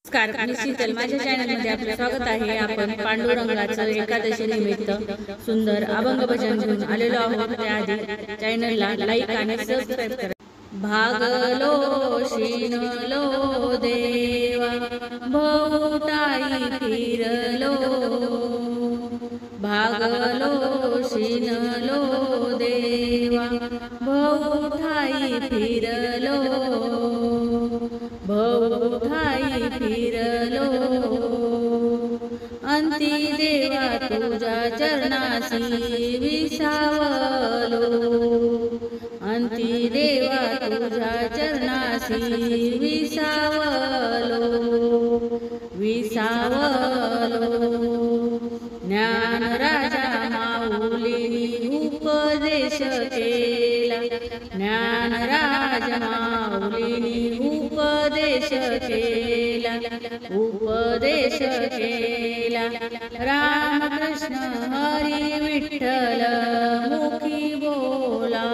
नमस्कार, मी शीतल. माझ्या चॅनलमध्ये आपलं स्वागत आहे. आपण पांडुरंगाचं एकादशी निमित्त सुंदर अभंग भजन घेऊन आलेलो आहोत. त्याआधी चॅनलला लाईक आणि सबस्क्राईब करा. भागलो शिनलो देवा भोवताई फिरलो, भागलो शिनलो देवा भोवताई फिरलो, भोवताई फिरलो, अंती देवा तुझ्या चरणासी विसावलो, अंती देवा तुझ्या चरणासी विसावलो, विसावलो. ज्ञान राजा माऊलीनी उपदेश केला, ज्ञान राजा माऊलीनी उपदेश केला, उपदेश केला. रामकृष्ण हरी विठ्ठल मुखी बोला,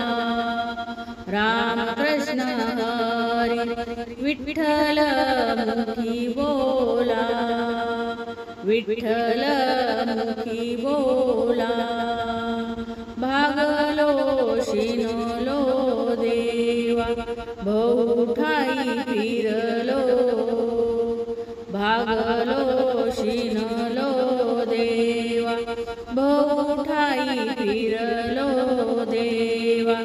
रामकृष्ण हरी विठ्ठल मुखी बोला, विठ्ठल मुखी बोला. भागलो शिनलो देवा भोवताई फिरलो, भागलो शिनलो देवा भोवताई फिरलो देवा,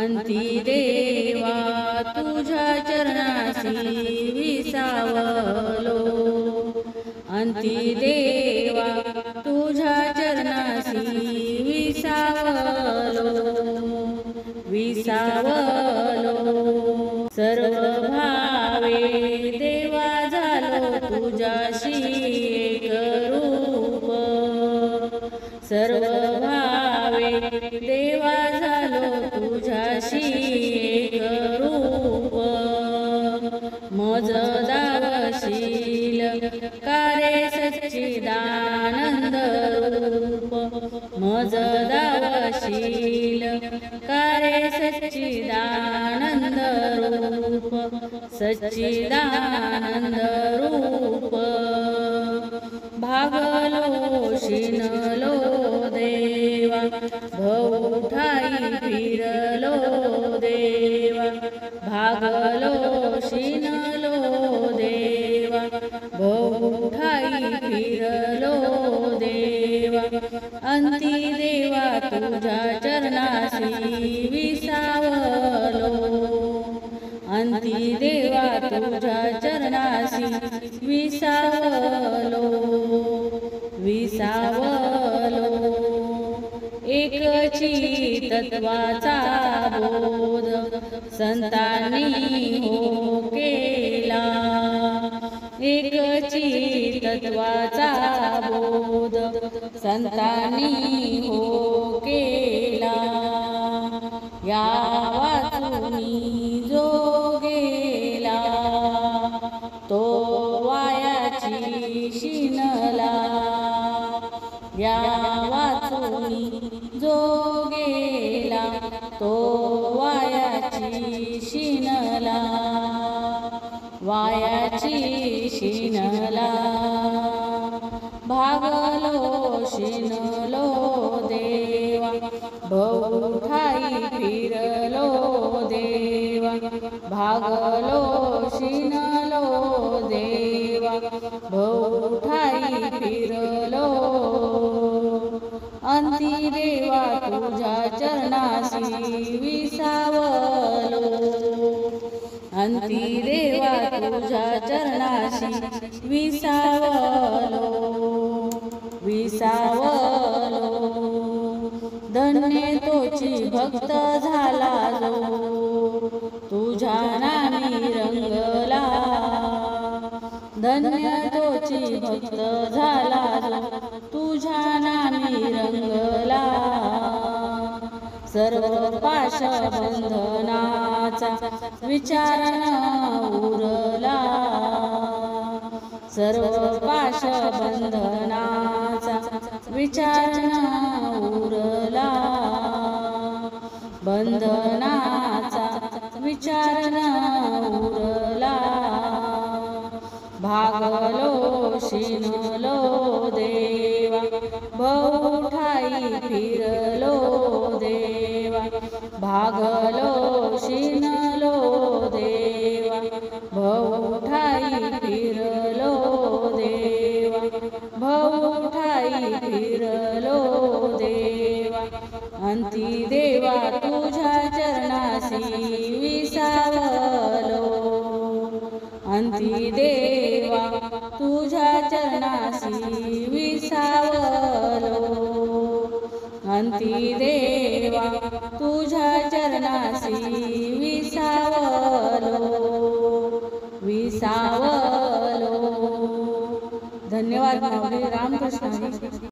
अंती देवा तुझ्या चरणासी विसावलो, अंती देवा तुझ्या चरणासी विसावलो, विसावलो. सर्व भावे देवा झालो तुझ्याशी एक रूप, सर्व भावे देवा झालो तुझ्याशी एक रूप. मज दावशील कारे सच्चिदानंद रूप, मज दावशील कारे सच्चिदानंद रूप, सच्चिदानंद रूप. भागलो शिनलो देवा भोवताई फिरलो देवा, भागलो शिनलो देवा भोवताई फिरलो देवा, अंती देवा तुझ्या चरणासी विसावलो, अंती देवा तुझ्या चरणासी विसावलो, विसावलो. एकची तत्वाचा बोध संतांनी हो केला, एकची तत्वाचा बोध संतांनी हो केला. या वाचुनी जो गेला तो वायाची शिनला, या वाचुनी जो गेला तो वायाची शिनला, वायाची शिनला. भागलो शिनलो देवा भोवताई फिरलो देवा, भागलो शिनलो देवा भोवताई फिरलो, अंती देवा तुझ्या चरणासी विसावलो, अंती देवा तुझ्या चरणासी विसावलो, विसावलो. धन्य तोची भक्त झाला जो तुझ्या नामी रंगला, धन्य तोची भक्त झाला जो तुझ्या नामी रंगला. सर्व पाश बंधनाचा विचार न उरला, सर्व पाश बंधनाचा विचार न उरला, बंधनाचा विचार न उरला. भागलो शिनलो देवा भवठाई फिरलो देवा भागलो शिनलो देवा भवठाई फिरलो देवा भवठाई फिरलो देवा अंती देवा तुझ्या चरणासी विसावलो अंती देवा तुझ्या चरणासी विसावलो अंती देवा तुझ्या चरणासी विसावलो विसावलो। धन्यवाद माऊली। रामकृष्ण हरी।